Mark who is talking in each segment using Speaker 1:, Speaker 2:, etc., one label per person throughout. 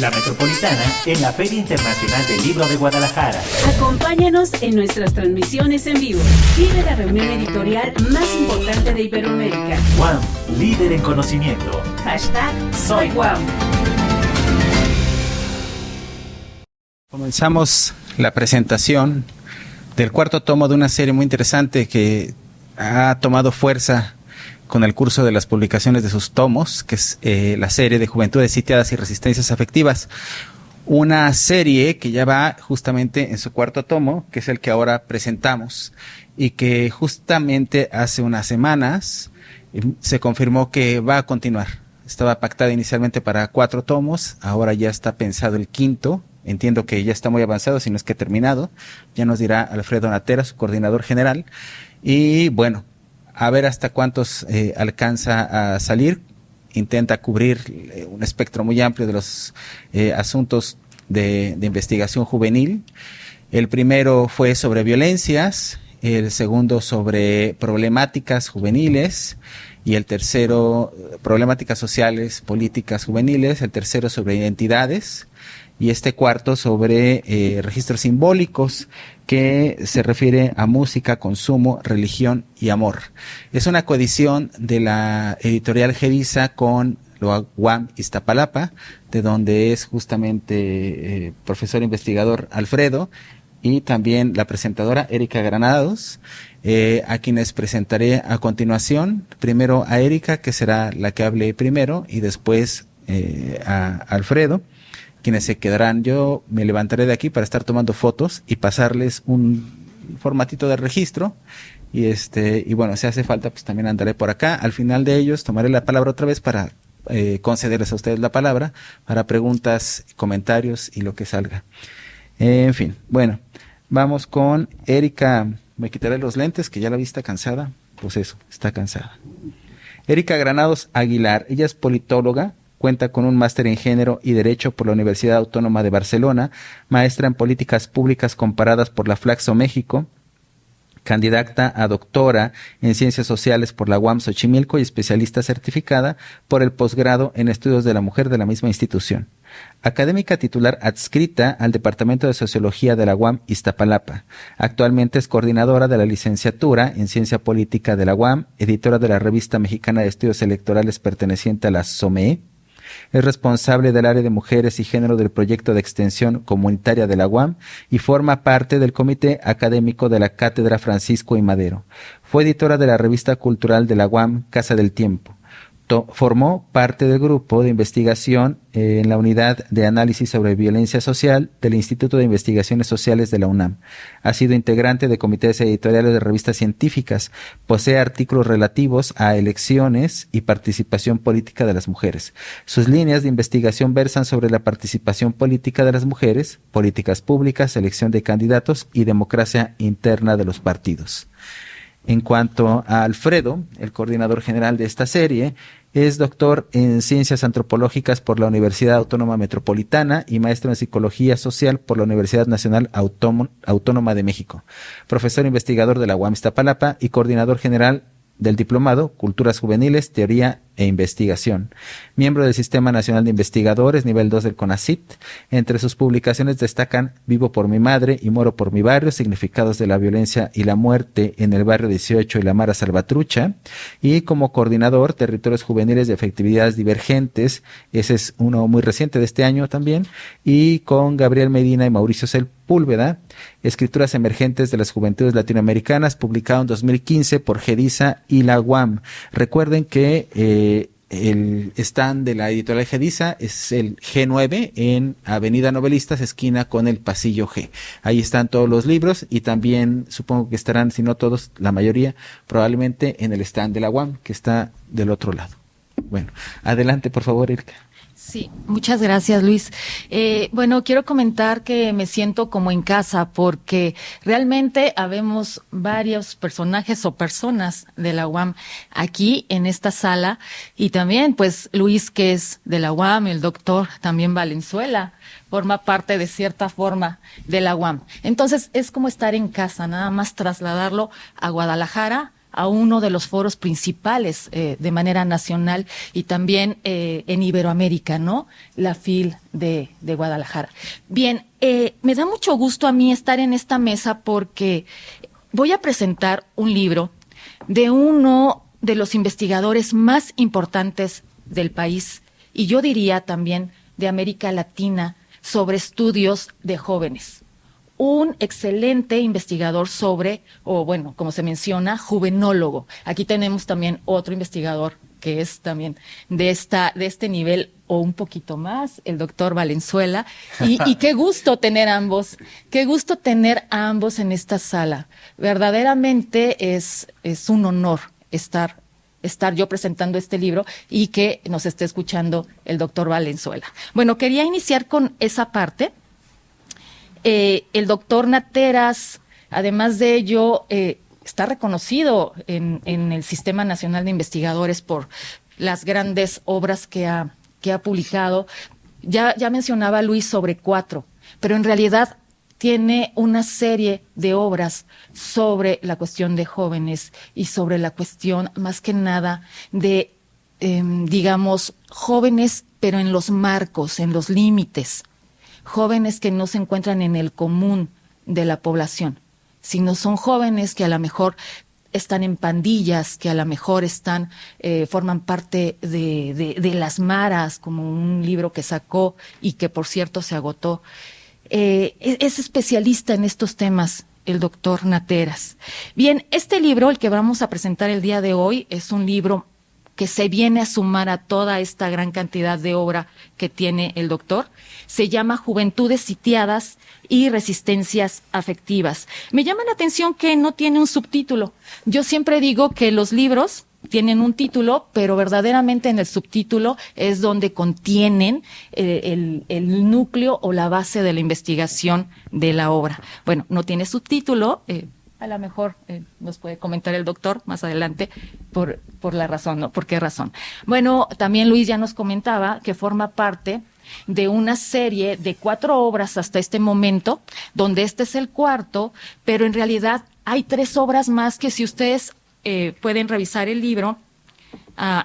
Speaker 1: La Metropolitana en la Feria Internacional del Libro de Guadalajara.
Speaker 2: Acompáñanos en nuestras transmisiones en vivo. Vive la reunión editorial más importante de Iberoamérica.
Speaker 1: UAM, líder en conocimiento.
Speaker 2: #Soy UAM.
Speaker 3: Comenzamos la presentación del cuarto tomo de una serie muy interesante que ha tomado fuerza con el curso de las publicaciones de sus tomos, que es la serie de Juventudes Sitiadas y Resistencias Afectivas. Una serie que ya va justamente en su cuarto tomo, que es el que ahora presentamos, y que justamente hace unas semanas se confirmó que va a continuar. Estaba pactada inicialmente para 4 tomos, ahora ya está pensado el quinto. Entiendo que ya está muy avanzado, si no es que terminado. Ya nos dirá Alfredo Natera, su coordinador general. Y bueno, a ver hasta cuántos alcanza a salir. Intenta cubrir un espectro muy amplio de los asuntos de investigación juvenil. El primero fue sobre violencias, el segundo sobre problemáticas juveniles, y el tercero, problemáticas sociales, políticas juveniles, el tercero sobre identidades, y este cuarto sobre registros simbólicos, que se refiere a música, consumo, religión y amor. Es una coedición de la editorial Gediza con la UAM Iztapalapa, de donde es justamente profesor investigador Alfredo, y también la presentadora Erika Granados, a quienes presentaré a continuación. Primero a Erika, que será la que hable primero, y después a Alfredo, quienes se quedarán. Yo me levantaré de aquí para estar tomando fotos y pasarles un formatito de registro, y bueno, si hace falta pues también andaré por acá. Al final de ellos tomaré la palabra otra vez para concederles a ustedes la palabra para preguntas, comentarios y lo que salga. En fin, bueno, vamos con Erika. Me quitaré los lentes, que ya la vi está cansada. Pues eso, está cansada. Erika Granados Aguilar, ella es politóloga, cuenta con un máster en Género y Derecho por la Universidad Autónoma de Barcelona, maestra en Políticas Públicas Comparadas por la Flaxo México, candidata a doctora en Ciencias Sociales por la UAM Xochimilco y especialista certificada por el posgrado en Estudios de la Mujer de la misma institución. Académica titular adscrita al Departamento de Sociología de la UAM Iztapalapa. Actualmente es coordinadora de la licenciatura en Ciencia Política de la UAM, editora de la Revista Mexicana de Estudios Electorales perteneciente a la SOME. Es responsable del área de mujeres y género del proyecto de extensión comunitaria de la UAM y forma parte del comité académico de la Cátedra Francisco I. Madero. Fue editora de la revista cultural de la UAM, Casa del Tiempo. Formó parte del grupo de investigación en la unidad de análisis sobre violencia social del Instituto de Investigaciones Sociales de la UNAM. Ha sido integrante de comités editoriales de revistas científicas. Posee artículos relativos a elecciones y participación política de las mujeres. Sus líneas de investigación versan sobre la participación política de las mujeres, políticas públicas, elección de candidatos y democracia interna de los partidos. En cuanto a Alfredo, el coordinador general de esta serie, es doctor en Ciencias Antropológicas por la Universidad Autónoma Metropolitana y maestro en Psicología Social por la Universidad Nacional Autónoma de México. Profesor investigador de la UAM Iztapalapa y coordinador general del diplomado Culturas Juveniles, Teoría e Investigación. Miembro del Sistema Nacional de Investigadores, nivel 2 del CONACYT. Entre sus publicaciones destacan Vivo por mi madre y Muero por mi barrio, significados de la violencia y la muerte en el barrio 18 y la Mara Salvatrucha. Y como coordinador, Territorios Juveniles de Afectividades Divergentes, ese es uno muy reciente de este año también, y con Gabriel Medina y Mauricio Sepúlveda, Escrituras Emergentes de las Juventudes Latinoamericanas, publicado en 2015 por Gediza y la UAM. Recuerden que el stand de la editorial Gediza es el G9 en Avenida Novelistas, esquina con el Pasillo G. Ahí están todos los libros y también supongo que estarán, si no todos, la mayoría, probablemente en el stand de la UAM, que está del otro lado. Bueno, adelante por favor, Erika.
Speaker 4: Sí, muchas gracias, Luis. Bueno, quiero comentar que me siento como en casa porque realmente habemos varios personajes o personas de la UAM aquí en esta sala y también pues Luis, que es de la UAM, el doctor también Valenzuela, forma parte de cierta forma de la UAM. Entonces es como estar en casa, nada más trasladarlo a Guadalajara a uno de los foros principales de manera nacional y también en Iberoamérica, ¿no? La FIL de Guadalajara. Bien, me da mucho gusto a mí estar en esta mesa porque voy a presentar un libro de uno de los investigadores más importantes del país y yo diría también de América Latina sobre estudios de jóvenes. Un excelente investigador sobre, o bueno, como se menciona, juvenólogo. Aquí tenemos también otro investigador que es también de este nivel o un poquito más, el doctor Valenzuela. Y qué gusto tener ambos en esta sala. Verdaderamente es un honor estar yo presentando este libro y que nos esté escuchando el doctor Valenzuela. Bueno, quería iniciar con esa parte. El doctor Nateras, además de ello, está reconocido en el Sistema Nacional de Investigadores por las grandes obras que ha publicado. Ya mencionaba Luis sobre 4, pero en realidad tiene una serie de obras sobre la cuestión de jóvenes y sobre la cuestión, más que nada, de, digamos, jóvenes, pero en los marcos, en los límites. Jóvenes que no se encuentran en el común de la población, sino son jóvenes que a lo mejor están en pandillas, que a lo mejor forman parte de las maras, como un libro que sacó y que por cierto se agotó. Es especialista en estos temas el doctor Nateras. Bien, este libro, el que vamos a presentar el día de hoy, es un libro que se viene a sumar a toda esta gran cantidad de obra que tiene el doctor. Se llama Juventudes sitiadas y resistencias afectivas. Me llama la atención que no tiene un subtítulo. Yo siempre digo que los libros tienen un título, pero verdaderamente en el subtítulo es donde contienen el núcleo o la base de la investigación de la obra. Bueno, no tiene subtítulo, a lo mejor nos puede comentar el doctor más adelante por la razón, ¿no? ¿Por qué razón? Bueno, también Luis ya nos comentaba que forma parte de una serie de 4 obras hasta este momento, donde este es el 4, pero en realidad hay 3 obras más que si ustedes pueden revisar el libro,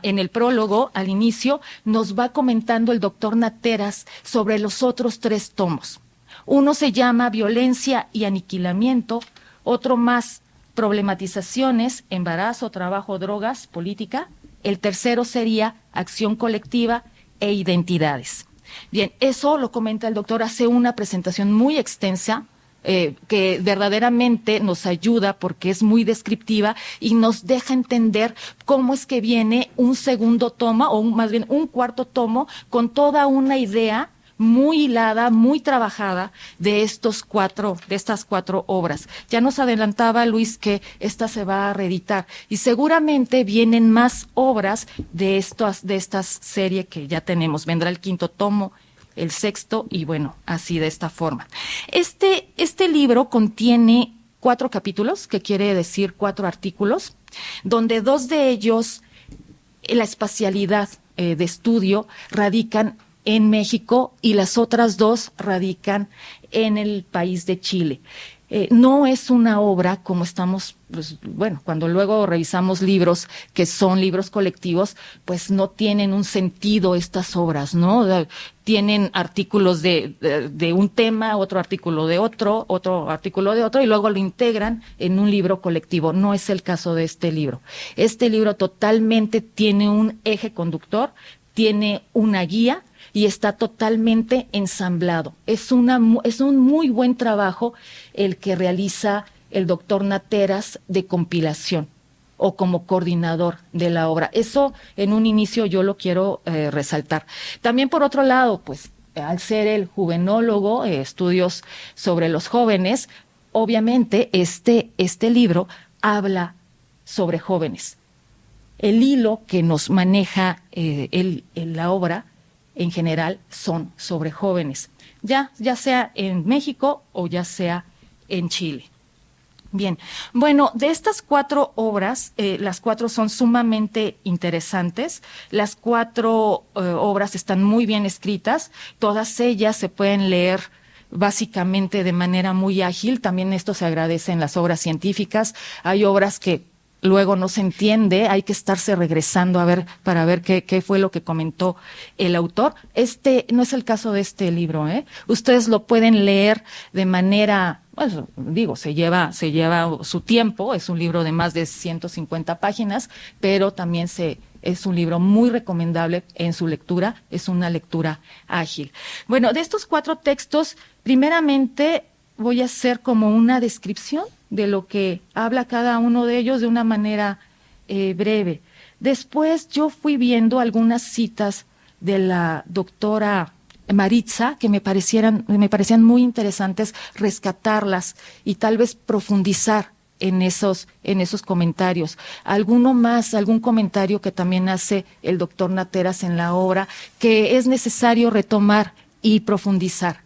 Speaker 4: en el prólogo, al inicio, nos va comentando el doctor Nateras sobre los otros 3 tomos. Uno se llama Violencia y Aniquilamiento, otro más, Problematizaciones, Embarazo, Trabajo, Drogas, Política. El tercero sería Acción Colectiva e Identidades. Bien, eso lo comenta el doctor, hace una presentación muy extensa, que verdaderamente nos ayuda porque es muy descriptiva y nos deja entender cómo es que viene un segundo tomo, o más bien un cuarto tomo, con toda una idea muy hilada, muy trabajada de estas 4 obras. Ya nos adelantaba Luis que esta se va a reeditar y seguramente vienen más obras de esta serie que ya tenemos. Vendrá el 5º tomo, el 6º y bueno, así de esta forma. Este libro contiene 4 capítulos, que quiere decir 4 artículos, donde 2 de ellos, la espacialidad de estudio, radican en México y las otras 2 radican en el país de Chile. No es una obra como estamos, pues, bueno, cuando luego revisamos libros que son libros colectivos, pues no tienen un sentido estas obras, ¿no? Tienen artículos de un tema, otro artículo de otro artículo de otro, y luego lo integran en un libro colectivo. No es el caso de este libro. Este libro totalmente tiene un eje conductor, tiene una guía, y está totalmente ensamblado. Es un muy buen trabajo el que realiza el doctor Nateras de compilación o como coordinador de la obra. Eso en un inicio yo lo quiero resaltar. También por otro lado, pues al ser el juvenólogo, estudios sobre los jóvenes, obviamente este libro habla sobre jóvenes. El hilo que nos maneja la obra en general son sobre jóvenes, ya sea en México o ya sea en Chile. Bien, bueno, de estas 4 obras, las 4 son sumamente interesantes. Las 4 obras están muy bien escritas, todas ellas se pueden leer básicamente de manera muy ágil. También esto se agradece en las obras científicas. Hay obras que luego no se entiende, hay que estarse regresando a ver para ver qué fue lo que comentó el autor. Este no es el caso de este libro, ¿eh? Ustedes lo pueden leer de manera, pues, digo, se lleva su tiempo, es un libro de más de 150 páginas, pero también es un libro muy recomendable en su lectura, es una lectura ágil. Bueno, de estos 4 textos, primeramente voy a hacer como una descripción de lo que habla cada uno de ellos de una manera breve. Después yo fui viendo algunas citas de la doctora Maritza que me parecían muy interesantes rescatarlas y tal vez profundizar en esos comentarios. Algún comentario que también hace el doctor Nateras en la obra que es necesario retomar y profundizar.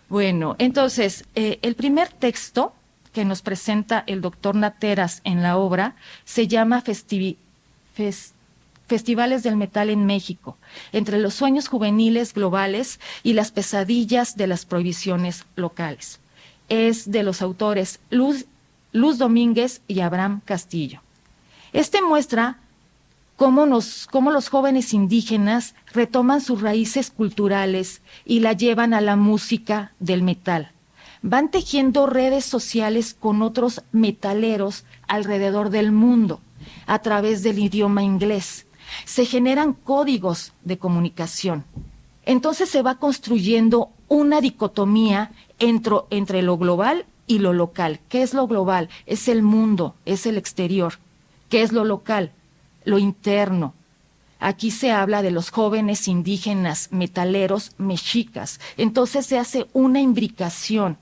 Speaker 4: Bueno, entonces, el primer texto que nos presenta el doctor Nateras en la obra se llama Festivales del Metal en México, entre los sueños juveniles globales y las pesadillas de las prohibiciones locales. Es de los autores Luz Domínguez y Abraham Castillo. Este muestra cómo los jóvenes indígenas retoman sus raíces culturales y la llevan a la música del metal. Van tejiendo redes sociales con otros metaleros alrededor del mundo a través del idioma inglés. Se generan códigos de comunicación. Entonces se va construyendo una dicotomía entre lo global y lo local. ¿Qué es lo global? Es el mundo, es el exterior. ¿Qué es lo local? Lo interno. Aquí se habla de los jóvenes indígenas metaleros mexicas. Entonces se hace una imbricación.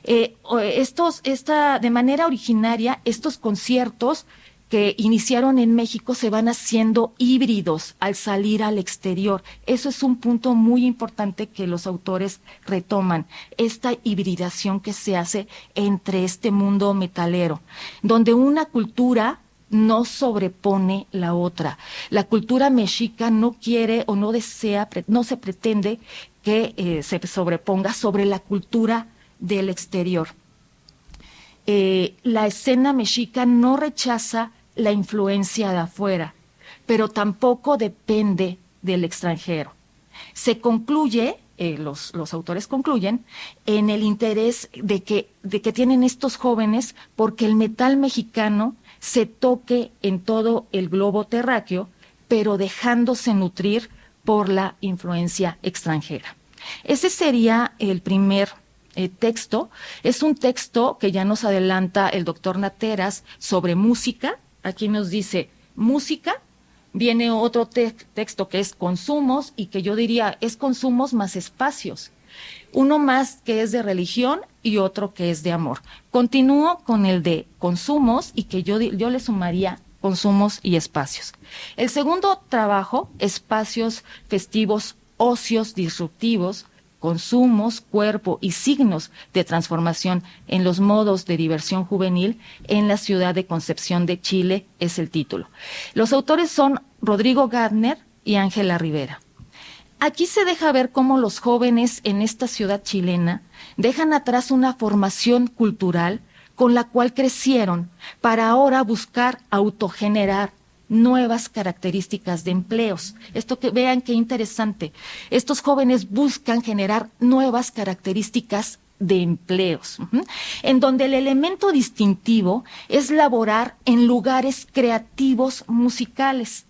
Speaker 4: De manera originaria, estos conciertos que iniciaron en México se van haciendo híbridos al salir al exterior. Eso es un punto muy importante que los autores retoman, esta hibridación que se hace entre este mundo metalero, donde una cultura no sobrepone la otra. La cultura mexica no quiere o no desea, no se pretende que se sobreponga sobre la cultura del exterior. La escena mexica no rechaza la influencia de afuera, pero tampoco depende del extranjero. Se concluye, los autores concluyen, en el interés de que tienen estos jóvenes porque el metal mexicano se toque en todo el globo terráqueo, pero dejándose nutrir por la influencia extranjera. Ese sería el primer texto. Es un texto que ya nos adelanta el doctor Nateras sobre música. Aquí nos dice música, viene otro texto que es consumos y que yo diría es consumos más espacios. Uno más que es de religión y otro que es de amor. Continúo con el de consumos y que yo le sumaría consumos y espacios. El segundo trabajo, espacios festivos, ocios disruptivos, consumos, cuerpo y signos de transformación en los modos de diversión juvenil en la ciudad de Concepción de Chile, es el título. Los autores son Rodrigo Gardner y Ángela Rivera. Aquí se deja ver cómo los jóvenes en esta ciudad chilena dejan atrás una formación cultural con la cual crecieron para ahora buscar autogenerar nuevas características de empleos. Esto que vean qué interesante. Estos jóvenes buscan generar nuevas características de empleos, en donde el elemento distintivo es laborar en lugares creativos musicales,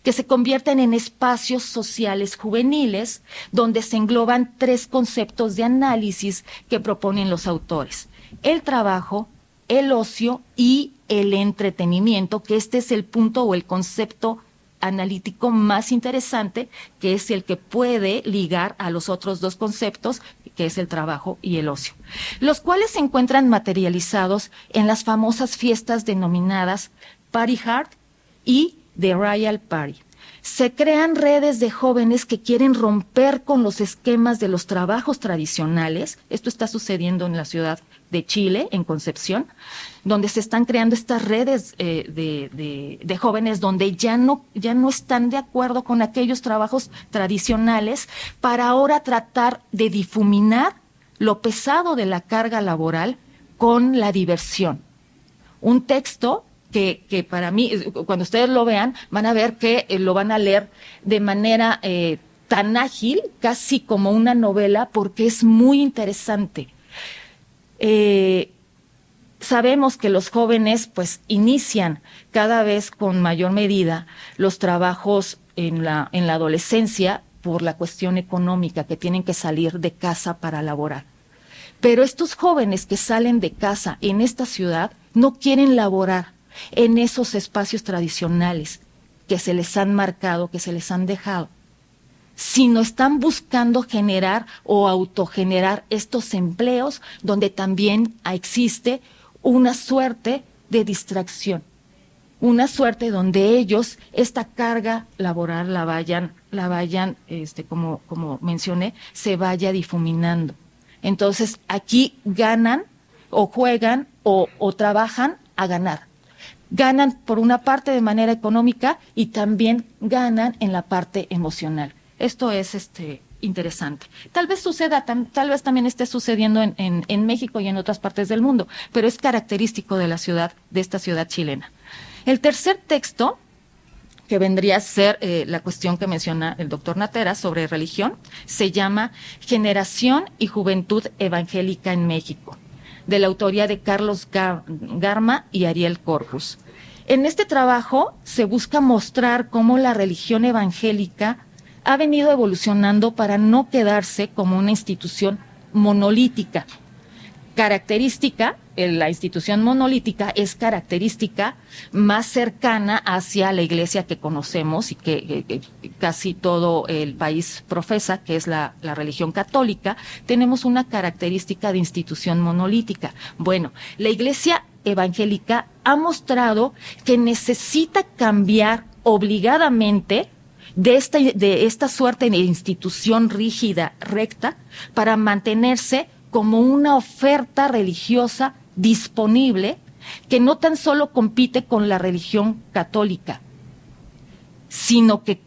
Speaker 4: que se convierten en espacios sociales juveniles, donde se engloban 3 conceptos de análisis que proponen los autores: el trabajo, el ocio y el entretenimiento, que este es el punto o el concepto analítico más interesante, que es el que puede ligar a los otros 2 conceptos, que es el trabajo y el ocio, los cuales se encuentran materializados en las famosas fiestas denominadas Party Hard y The Royal Party. Se crean redes de jóvenes que quieren romper con los esquemas de los trabajos tradicionales. Esto está sucediendo en la ciudad de Chile, en Concepción, donde se están creando estas redes de jóvenes donde ya no están de acuerdo con aquellos trabajos tradicionales, para ahora tratar de difuminar lo pesado de la carga laboral con la diversión. Un texto que para mí, cuando ustedes lo vean, van a ver que lo van a leer de manera tan ágil, casi como una novela, porque es muy interesante. Sabemos que los jóvenes pues inician cada vez con mayor medida los trabajos en la adolescencia por la cuestión económica, que tienen que salir de casa para laborar. Pero estos jóvenes que salen de casa en esta ciudad no quieren laborar en esos espacios tradicionales que se les han marcado, que se les han dejado, sino están buscando generar o autogenerar estos empleos donde también existe una suerte de distracción, una suerte donde ellos esta carga laboral la vayan, como mencioné, se vaya difuminando. Entonces aquí ganan o juegan o trabajan a ganar. Ganan por una parte de manera económica y también ganan en la parte emocional. Esto es interesante. Tal vez tal vez también esté sucediendo en México y en otras partes del mundo, pero es característico de esta ciudad chilena. El tercer texto, que vendría a ser la cuestión que menciona el doctor Natera sobre religión, se llama Generación y Juventud Evangélica en México, de la autoría de Carlos Garma y Ariel Corpus. En este trabajo se busca mostrar cómo la religión evangélica ha venido evolucionando para no quedarse como una institución monolítica. La institución monolítica es característica más cercana hacia la iglesia que conocemos y que casi todo el país profesa, que es la religión católica. Tenemos una característica de institución monolítica. Bueno, la iglesia evangélica ha mostrado que necesita cambiar obligadamente de esta suerte de institución rígida, recta, para mantenerse como una oferta religiosa disponible que no tan solo compite con la religión católica, sino que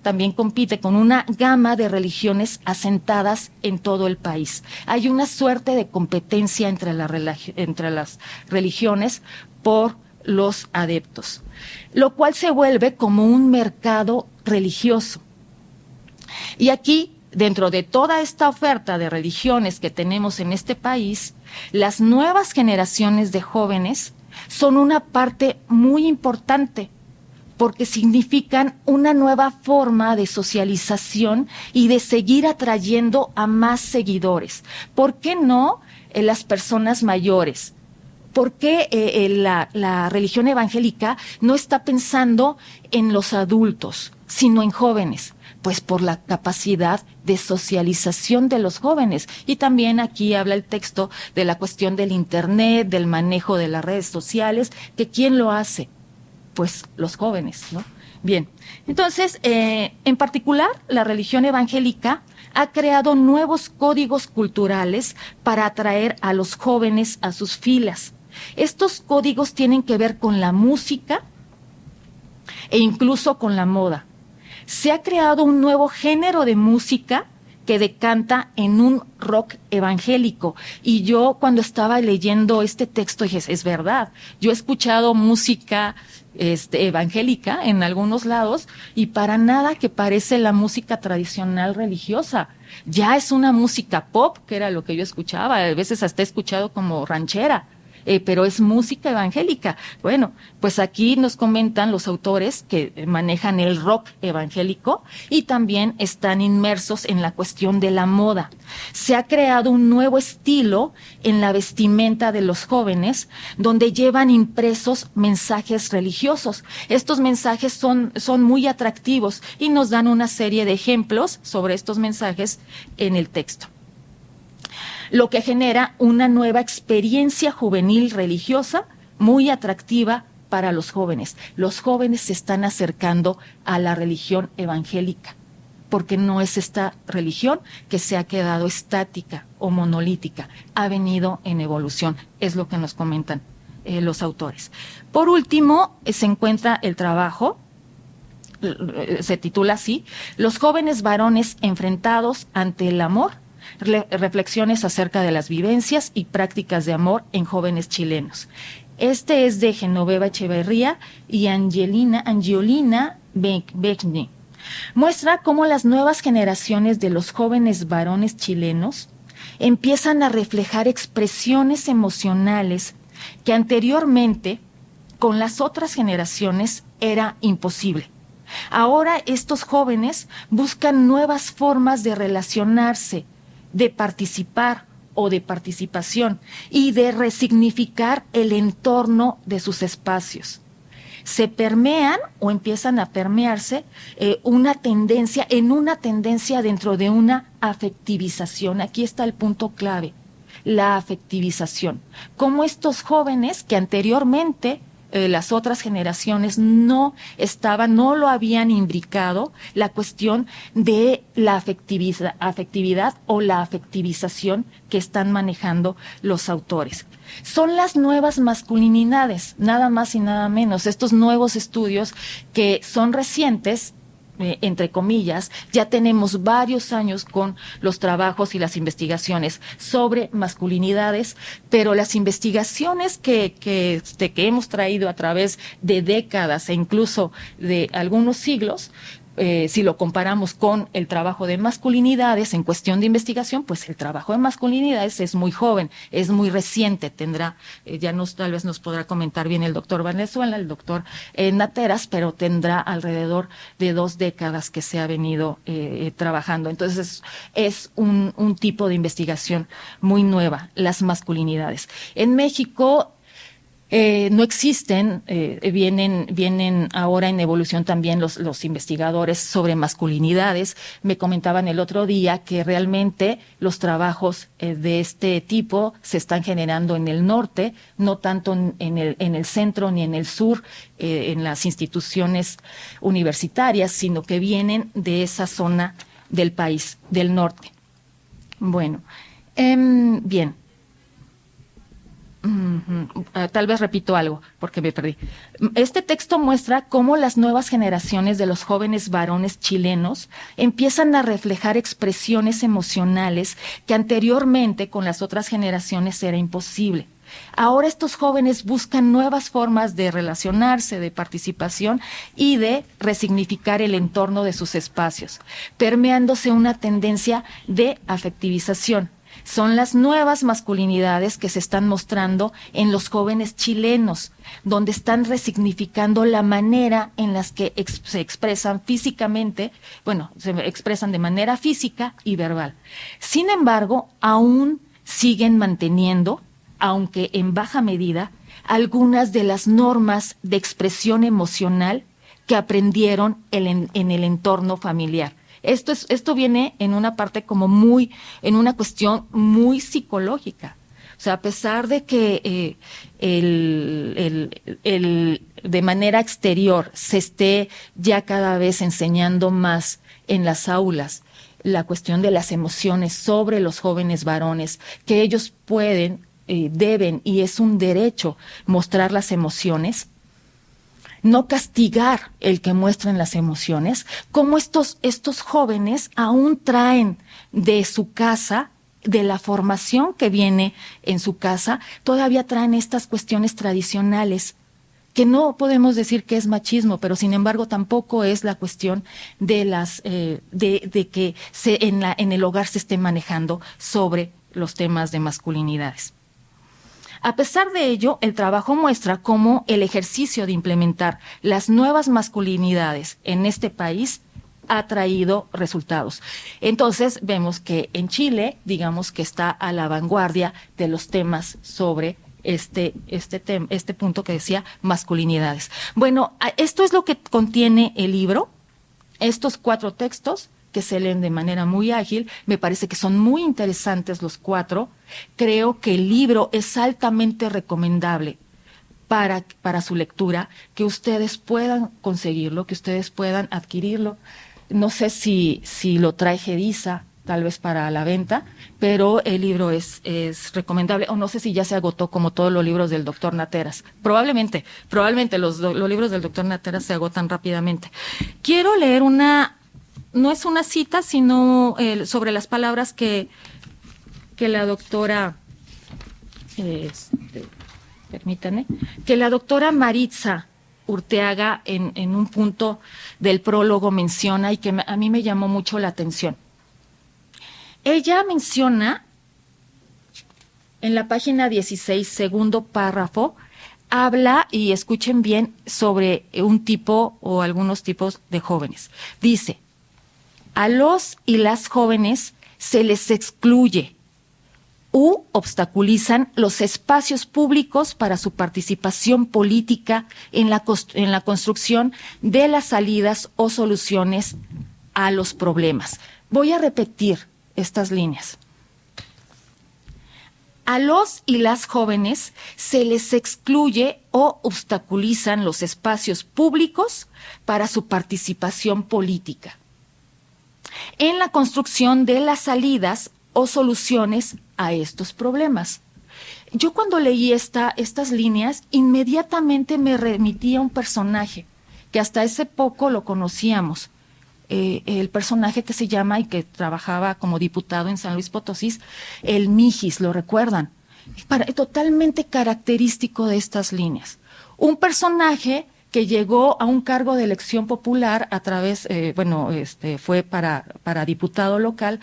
Speaker 4: también compite con una gama de religiones asentadas en todo el país. Hay una suerte de competencia entre las religiones por los adeptos, lo cual se vuelve como un mercado religioso. Y aquí, dentro de toda esta oferta de religiones que tenemos en este país, las nuevas generaciones de jóvenes son una parte muy importante, porque significan una nueva forma de socialización y de seguir atrayendo a más seguidores. ¿Por qué no las personas mayores? ¿Por qué la religión evangélica no está pensando en los adultos, sino en jóvenes? Pues por la capacidad de socialización de los jóvenes. Y también aquí habla el texto de la cuestión del Internet, del manejo de las redes sociales, que ¿quién lo hace? Pues los jóvenes, ¿no? Bien, entonces, en particular, la religión evangélica ha creado nuevos códigos culturales para atraer a los jóvenes a sus filas. Estos códigos tienen que ver con la música e incluso con la moda. Se ha creado un nuevo género de música que decanta en un rock evangélico. Y yo cuando estaba leyendo este texto dije, es verdad, yo he escuchado música evangélica en algunos lados y para nada que parece la música tradicional religiosa. Ya es una música pop, que era lo que yo escuchaba, a veces hasta he escuchado como ranchera. Pero es música evangélica. Bueno, pues aquí nos comentan los autores que manejan el rock evangélico y también están inmersos en la cuestión de la moda. Se ha creado un nuevo estilo en la vestimenta de los jóvenes, donde llevan impresos mensajes religiosos. Estos mensajes son muy atractivos y nos dan una serie de ejemplos sobre estos mensajes en el texto, lo que genera una nueva experiencia juvenil religiosa muy atractiva para los jóvenes. Los jóvenes se están acercando a la religión evangélica, porque no es esta religión que se ha quedado estática o monolítica, ha venido en evolución, es lo que nos comentan los autores. Por último, se encuentra el trabajo, se titula así, Los jóvenes varones enfrentados ante el amor, reflexiones acerca de las vivencias y prácticas de amor en jóvenes chilenos. Este es de Genoveva Echeverría y Angiolina Begni. Muestra cómo las nuevas generaciones de los jóvenes varones chilenos empiezan a reflejar expresiones emocionales que anteriormente con las otras generaciones era imposible. Ahora estos jóvenes buscan nuevas formas de relacionarse, de participar o de participación y de resignificar el entorno de sus espacios. Se permean o empiezan a permearse una tendencia dentro de una afectivización. Aquí está el punto clave, la afectivización. Como estos jóvenes que anteriormente las otras generaciones no lo habían imbricado, la cuestión de la afectividad o la afectivización que están manejando los autores. Son las nuevas masculinidades, nada más y nada menos. Estos nuevos estudios que son recientes, entre comillas, ya tenemos varios años con los trabajos y las investigaciones sobre masculinidades, pero las investigaciones que hemos traído a través de décadas e incluso de algunos siglos, si lo comparamos con el trabajo de masculinidades en cuestión de investigación, pues el trabajo de masculinidades es muy joven, es muy reciente, tendrá, tal vez nos podrá comentar bien el doctor Valenzuela, el doctor Nateras, pero tendrá alrededor de 2 décadas que se ha venido trabajando. Entonces es un tipo de investigación muy nueva, las masculinidades. En México no existen, vienen ahora en evolución también los investigadores sobre masculinidades. Me comentaban el otro día que realmente los trabajos de este tipo se están generando en el norte, no tanto en el centro ni en el sur, en las instituciones universitarias, sino que vienen de esa zona del país, del norte. Bueno, bien. Tal vez repito algo porque me perdí. Este texto muestra cómo las nuevas generaciones de los jóvenes varones chilenos empiezan a reflejar expresiones emocionales que anteriormente con las otras generaciones era imposible. Ahora estos jóvenes buscan nuevas formas de relacionarse, de participación y de resignificar el entorno de sus espacios, permeándose una tendencia de afectivización. Son las nuevas masculinidades que se están mostrando en los jóvenes chilenos, donde están resignificando la manera en las que se expresan físicamente, se expresan de manera física y verbal. Sin embargo, aún siguen manteniendo, aunque en baja medida, algunas de las normas de expresión emocional que aprendieron en el entorno familiar. Esto viene en una parte en una cuestión muy psicológica. O sea, a pesar de que de manera exterior se esté ya cada vez enseñando más en las aulas la cuestión de las emociones sobre los jóvenes varones, que ellos pueden, deben y es un derecho mostrar las emociones, no castigar el que muestren las emociones, como estos jóvenes aún traen de su casa, de la formación que viene en su casa, todavía traen estas cuestiones tradicionales, que no podemos decir que es machismo, pero sin embargo tampoco es la cuestión de de que en el hogar se esté manejando sobre los temas de masculinidades. A pesar de ello, el trabajo muestra cómo el ejercicio de implementar las nuevas masculinidades en este país ha traído resultados. Entonces, vemos que en Chile, digamos que está a la vanguardia de los temas sobre este punto que decía masculinidades. Bueno, esto es lo que contiene el libro, estos 4 textos que se leen de manera muy ágil. Me parece que son muy interesantes los 4. Creo que el libro es altamente recomendable para su lectura, que ustedes puedan conseguirlo, que ustedes puedan adquirirlo. No sé si lo trae Gedisa, tal vez para la venta, pero el libro es recomendable, o no sé si ya se agotó como todos los libros del doctor Nateras. Probablemente los libros del doctor Nateras se agotan rápidamente. Quiero leer no es una cita, sino sobre las palabras que la doctora permítanme, que la doctora Maritza Urteaga en un punto del prólogo menciona y que a mí me llamó mucho la atención. Ella menciona en la página 16, segundo párrafo, habla, y escuchen bien, sobre un tipo o algunos tipos de jóvenes. Dice, a los y las jóvenes se les excluye u obstaculizan los espacios públicos para su participación política en la construcción de las salidas o soluciones a los problemas. Voy a repetir estas líneas. A los y las jóvenes se les excluye o obstaculizan los espacios públicos para su participación política en la construcción de las salidas o soluciones a estos problemas. Yo cuando leí estas líneas, inmediatamente me remití a un personaje que hasta hace poco lo conocíamos, el personaje que se llama y que trabajaba como diputado en San Luis Potosí, el Mijis, ¿lo recuerdan? Totalmente característico de estas líneas. Un personaje que llegó a un cargo de elección popular a través, fue para diputado local,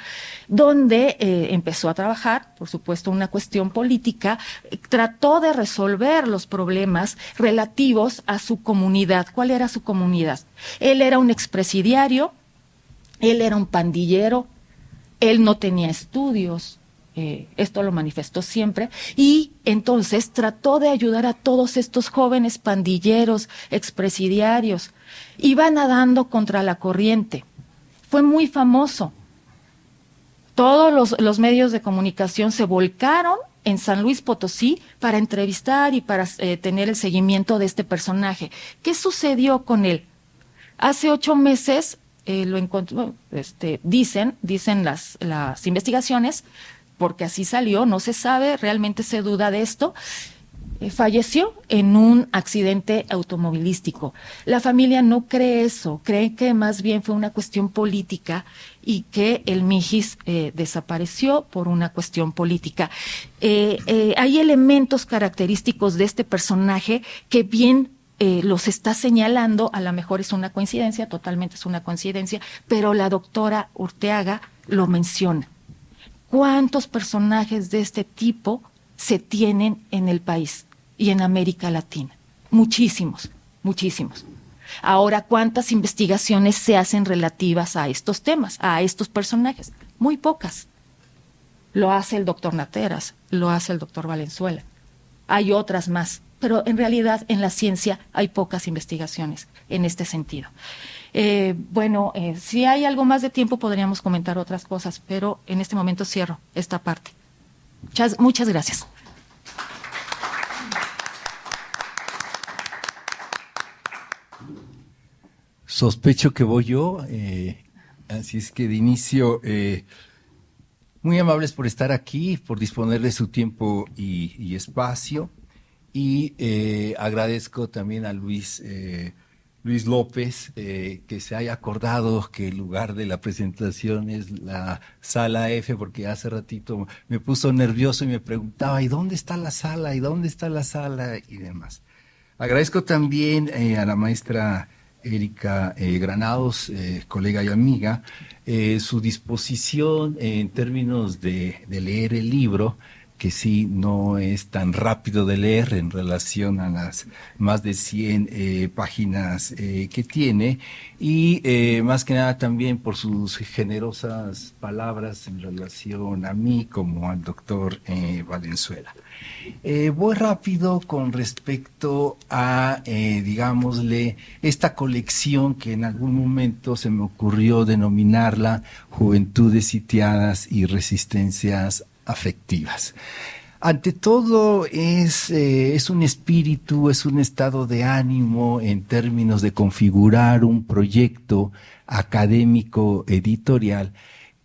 Speaker 4: donde empezó a trabajar, por supuesto, una cuestión política, trató de resolver los problemas relativos a su comunidad. ¿Cuál era su comunidad? Él era un expresidiario, él era un pandillero, él no tenía estudios, esto lo manifestó siempre, y entonces trató de ayudar a todos estos jóvenes pandilleros, expresidiarios. Iba nadando contra la corriente. Fue muy famoso. Todos los medios de comunicación se volcaron en San Luis Potosí para entrevistar y para tener el seguimiento de este personaje. ¿Qué sucedió con él? Hace 8 meses lo encontró, dicen las investigaciones, porque así salió, no se sabe, realmente se duda de esto, falleció en un accidente automovilístico. La familia no cree eso, cree que más bien fue una cuestión política y que el Mijis desapareció por una cuestión política. Hay elementos característicos de este personaje que bien los está señalando, a lo mejor es una coincidencia, totalmente es una coincidencia, pero la doctora Urteaga lo menciona. ¿Cuántos personajes de este tipo se tienen en el país y en América Latina? Muchísimos, muchísimos. Ahora, ¿cuántas investigaciones se hacen relativas a estos temas, a estos personajes? Muy pocas. Lo hace el doctor Nateras, lo hace el doctor Valenzuela. Hay otras más, pero en realidad en la ciencia hay pocas investigaciones en este sentido. Si hay algo más de tiempo podríamos comentar otras cosas, pero en este momento cierro esta parte. Muchas gracias.
Speaker 5: Sospecho que voy yo, así es que de inicio, muy amables por estar aquí, por disponer de su tiempo y espacio, y agradezco también a Luis López, que se haya acordado que el lugar de la presentación es la sala F, porque hace ratito me puso nervioso y me preguntaba, ¿y dónde está la sala? ¿Y dónde está la sala? Y demás. Agradezco también a la maestra Erika Granados, colega y amiga, su disposición en términos de leer el libro, que sí no es tan rápido de leer en relación a las más de 100 páginas que tiene, y más que nada también por sus generosas palabras en relación a mí como al doctor Valenzuela. Voy rápido con respecto a, digámosle, esta colección que en algún momento se me ocurrió denominarla Juventudes Sitiadas y Resistencias Afectivas. Ante todo es un espíritu, es un estado de ánimo en términos de configurar un proyecto académico editorial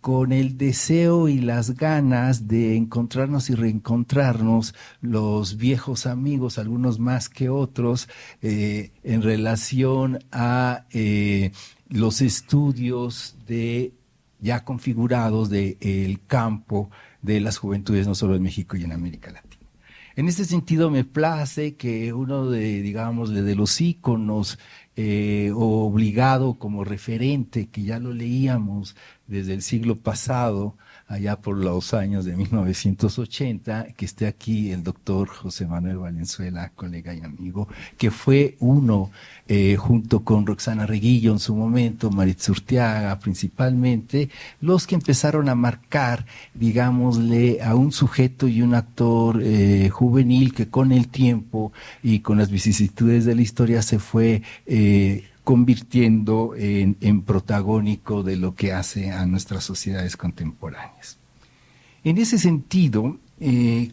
Speaker 5: con el deseo y las ganas de encontrarnos y reencontrarnos los viejos amigos, algunos más que otros, en relación a los estudios ya configurados del campo de las juventudes, no solo en México y en América Latina. En ese sentido me place que uno de los íconos obligado como referente, que ya lo leíamos desde el siglo pasado, allá por los años de 1980, que esté aquí el doctor José Manuel Valenzuela, colega y amigo, que fue uno, junto con Roxana Reguillo en su momento, Maritza Urteaga principalmente, los que empezaron a marcar, digámosle, a un sujeto y un actor juvenil que con el tiempo y con las vicisitudes de la historia se fue convirtiendo en protagónico de lo que hace a nuestras sociedades contemporáneas. En ese sentido,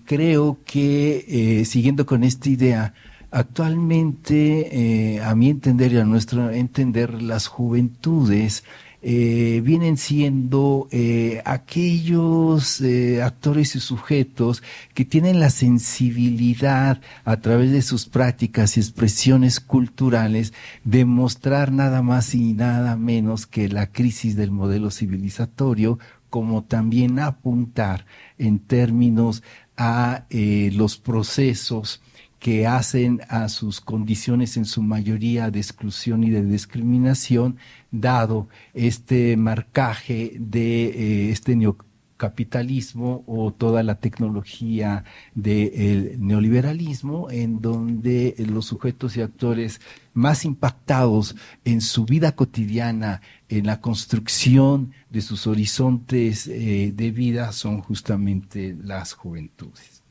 Speaker 5: creo que, siguiendo con esta idea, actualmente, a mi entender y a nuestro entender, las juventudes vienen siendo aquellos actores y sujetos que tienen la sensibilidad a través de sus prácticas y expresiones culturales de mostrar nada más y nada menos que la crisis del modelo civilizatorio, como también apuntar en términos a los procesos que hacen a sus condiciones en su mayoría de exclusión y de discriminación, dado este marcaje de este neocapitalismo o toda la tecnología del neoliberalismo, en donde los sujetos y actores más impactados en su vida cotidiana, en la construcción de sus horizontes de vida, son justamente las juventudes.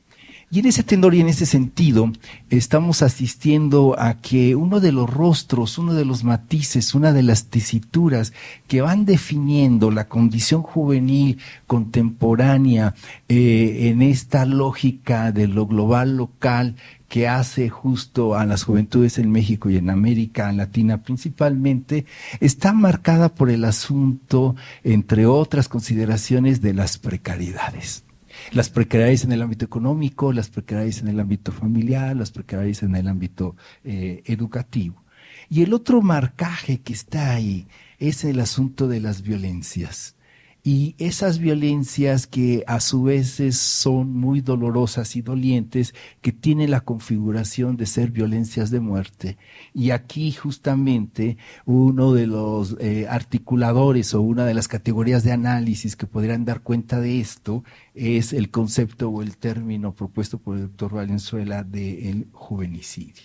Speaker 5: Y en ese tenor y en ese sentido, estamos asistiendo a que uno de los rostros, uno de los matices, una de las tesituras que van definiendo la condición juvenil contemporánea en esta lógica de lo global local, que hace justo a las juventudes en México y en América Latina principalmente, está marcada por el asunto, entre otras consideraciones, de las precariedades. Las precariedades en el ámbito económico, las precariedades en el ámbito familiar, las precariedades en el ámbito educativo. Y el otro marcaje que está ahí es el asunto de las violencias. Y esas violencias que a su vez son muy dolorosas y dolientes, que tienen la configuración de ser violencias de muerte. Y aquí justamente uno de los articuladores o una de las categorías de análisis que podrían dar cuenta de esto es el concepto o el término propuesto por el doctor Valenzuela del juvenicidio.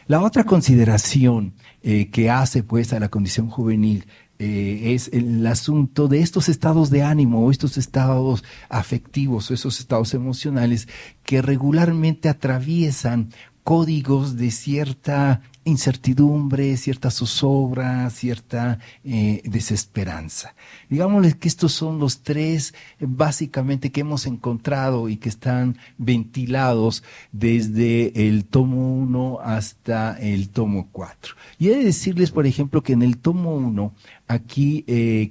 Speaker 5: La otra consideración que hace pues a la condición juvenil es el asunto de estos estados de ánimo o estos estados afectivos o esos estados emocionales que regularmente atraviesan códigos de cierta incertidumbre, cierta zozobra, cierta desesperanza. Digámosles que estos son los tres básicamente que hemos encontrado y que están ventilados desde el tomo 1 hasta el tomo 4. Y he de decirles, por ejemplo, que en el tomo 1, aquí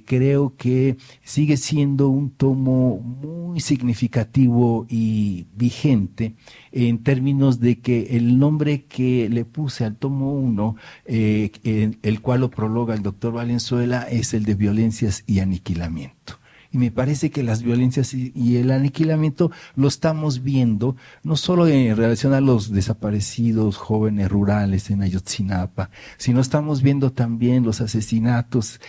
Speaker 5: creo que sigue siendo un tomo muy significativo y vigente en términos de que el nombre que le puse al tomo 1, el cual lo prologa el doctor Valenzuela, es el de violencias y aniquilamiento. Y me parece que las violencias y el aniquilamiento lo estamos viendo no solo en relación a los desaparecidos jóvenes rurales en Ayotzinapa, sino estamos viendo también los asesinatos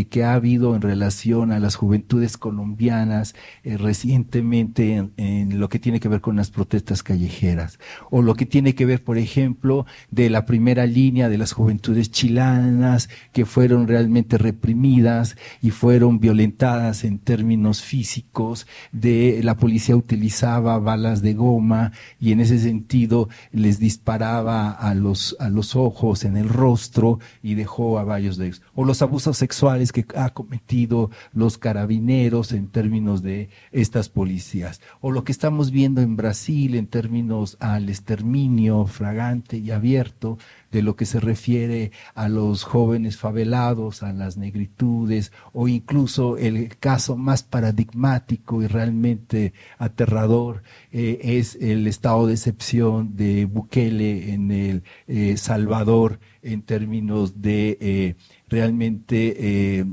Speaker 5: que ha habido en relación a las juventudes colombianas recientemente en lo que tiene que ver con las protestas callejeras, o lo que tiene que ver, por ejemplo, de la primera línea de las juventudes chilenas que fueron realmente reprimidas y fueron violentadas en términos físicos, de la policía utilizaba balas de goma y en ese sentido les disparaba a los ojos, en el rostro, y dejó a varios de ellos. O los abusos sexuales que ha cometido los carabineros en términos de estas policías. O lo que estamos viendo en Brasil en términos al exterminio fragante y abierto de lo que se refiere a los jóvenes favelados, a las negritudes, o incluso el caso más paradigmático y realmente aterrador es el estado de excepción de Bukele en el Salvador en términos de realmente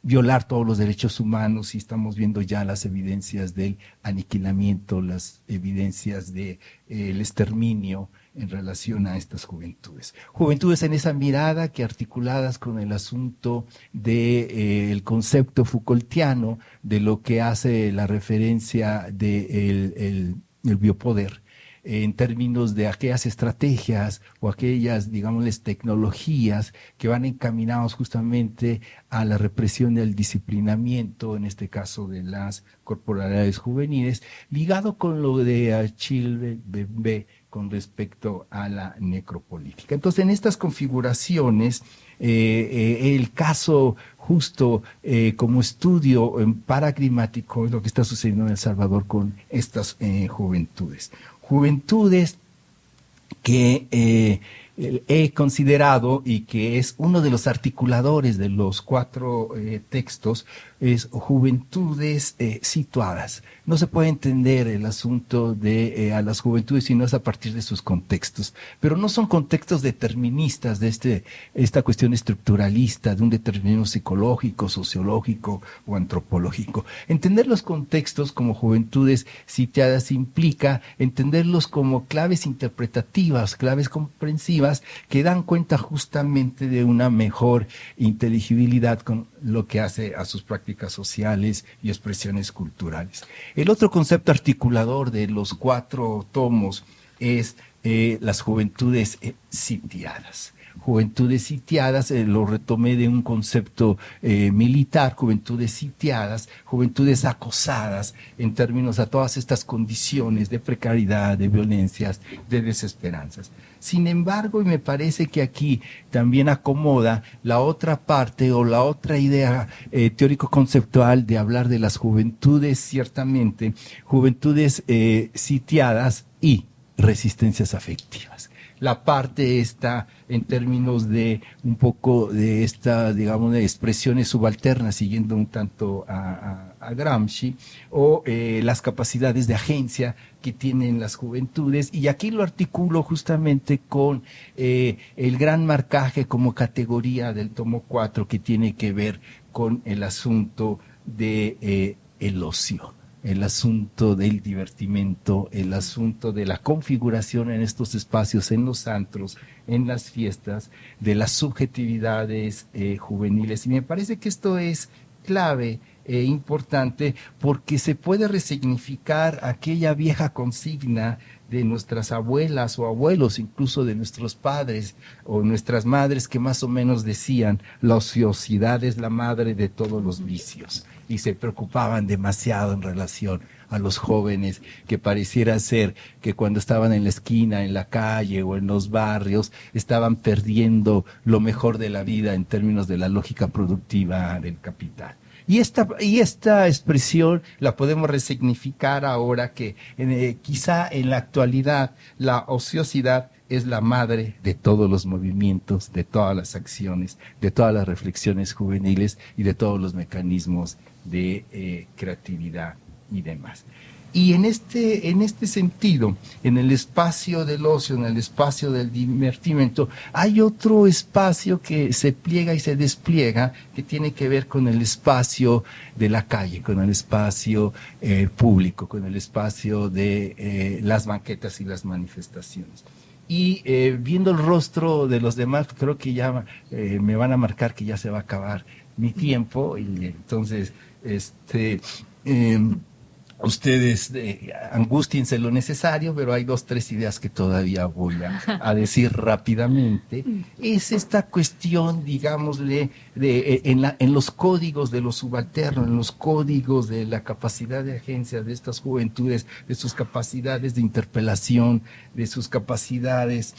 Speaker 5: violar todos los derechos humanos, y estamos viendo ya las evidencias del aniquilamiento, las evidencias del exterminio en relación a estas juventudes. Juventudes en esa mirada que, articuladas con el asunto del concepto Foucaultiano, de lo que hace la referencia de el biopoder, en términos de aquellas estrategias o aquellas, digámosles, tecnologías que van encaminados justamente a la represión del disciplinamiento, en este caso de las corporalidades juveniles, ligado con lo de Achille Mbembe con respecto a la necropolítica. Entonces, en estas configuraciones, el caso justo como estudio paradigmático es lo que está sucediendo en El Salvador con estas juventudes. Juventudes que he considerado, y que es uno de los articuladores de los 4 textos, es juventudes situadas. No se puede entender el asunto de a las juventudes si no es a partir de sus contextos, pero no son contextos deterministas de esta cuestión estructuralista, de un determinismo psicológico, sociológico o antropológico. Entender los contextos como juventudes sitiadas implica entenderlos como claves interpretativas, claves comprensivas, que dan cuenta justamente de una mejor inteligibilidad con lo que hace a sus prácticas sociales y expresiones culturales. El otro concepto articulador de los 4 tomos es las juventudes sitiadas. Juventudes sitiadas, lo retomé de un concepto militar, juventudes sitiadas, juventudes acosadas en términos a todas estas condiciones de precariedad, de violencias, de desesperanzas. Sin embargo, y me parece que aquí también acomoda la otra parte o la otra idea teórico-conceptual de hablar de las juventudes, ciertamente, juventudes sitiadas y resistencias afectivas. La parte está en términos de un poco de esta, digamos, de expresiones subalternas, siguiendo un tanto a Gramsci, o las capacidades de agencia que tienen las juventudes, y aquí lo articulo justamente con el gran marcaje como categoría del tomo 4, que tiene que ver con el asunto de el ocio, el asunto del divertimento, el asunto de la configuración en estos espacios, en los antros, en las fiestas, de las subjetividades juveniles. Y me parece que esto es clave e importante, porque se puede resignificar aquella vieja consigna de nuestras abuelas o abuelos, incluso de nuestros padres o nuestras madres, que más o menos decían: la ociosidad es la madre de todos los vicios, y se preocupaban demasiado en relación a los jóvenes, que pareciera ser que cuando estaban en la esquina, en la calle o en los barrios, estaban perdiendo lo mejor de la vida en términos de la lógica productiva del capital. Y esta expresión la podemos resignificar ahora que quizá en la actualidad la ociosidad es la madre de todos los movimientos, de todas las acciones, de todas las reflexiones juveniles y de todos los mecanismos de creatividad y demás. Y en este sentido, en el espacio del ocio, en el espacio del divertimento, hay otro espacio que se pliega y se despliega, que tiene que ver con el espacio de la calle, con el espacio público, con el espacio de las banquetas y las manifestaciones. Y viendo el rostro de los demás, creo que ya me van a marcar que ya se va a acabar mi tiempo, y entonces ustedes angústiense lo necesario, pero hay 2, 3 ideas que todavía voy a decir rápidamente. Es esta cuestión, digámosle, en los códigos de lo subalterno, en los códigos de la capacidad de agencia de estas juventudes, de sus capacidades de interpelación, de sus capacidades,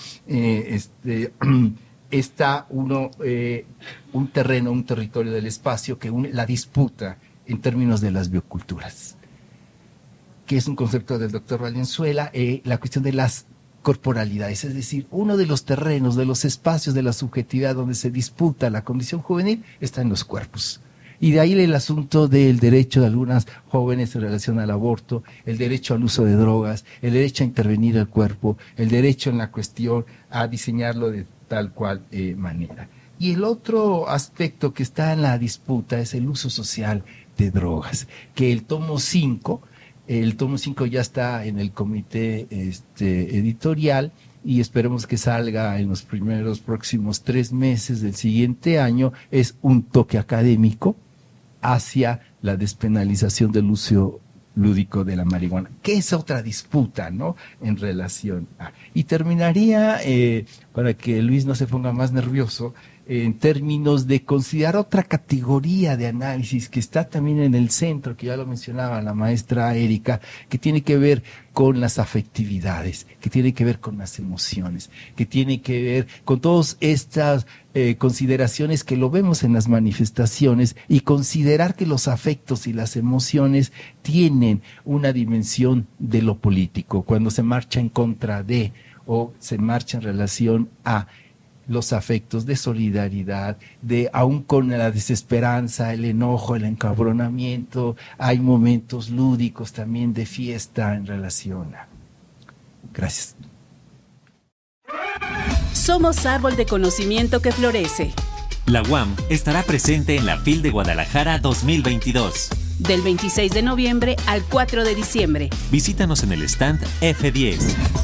Speaker 5: está un terreno, un territorio del espacio que une la disputa en términos de las bioculturas, que es un concepto del doctor Valenzuela, la cuestión de las corporalidades, es decir, uno de los terrenos, de los espacios de la subjetividad donde se disputa la condición juvenil está en los cuerpos. Y de ahí el asunto del derecho de algunas jóvenes en relación al aborto, el derecho al uso de drogas, el derecho a intervenir el cuerpo, el derecho en la cuestión a diseñarlo de tal cual manera. Y el otro aspecto que está en la disputa es el uso social de drogas, que el tomo 5 ya está en el comité editorial y esperemos que salga en los próximos 3 meses del siguiente año. Es un toque académico hacia la despenalización del uso lúdico de la marihuana, que es otra disputa, ¿no? En relación a... Y terminaría, para que Luis no se ponga más nervioso, en términos de considerar otra categoría de análisis que está también en el centro, que ya lo mencionaba la maestra Erika, que tiene que ver con las afectividades, que tiene que ver con las emociones, que tiene que ver con todas estas consideraciones que lo vemos en las manifestaciones, y considerar que los afectos y las emociones tienen una dimensión de lo político, cuando se marcha en contra de o se marcha en relación a los afectos de solidaridad, de aún con la desesperanza, el enojo, el encabronamiento, hay momentos lúdicos también de fiesta en relación a... Gracias.
Speaker 2: Somos árbol de conocimiento que florece.
Speaker 6: La UAM estará presente en la FIL de Guadalajara 2022.
Speaker 2: Del 26 de noviembre al 4 de diciembre.
Speaker 6: Visítanos en el stand F10.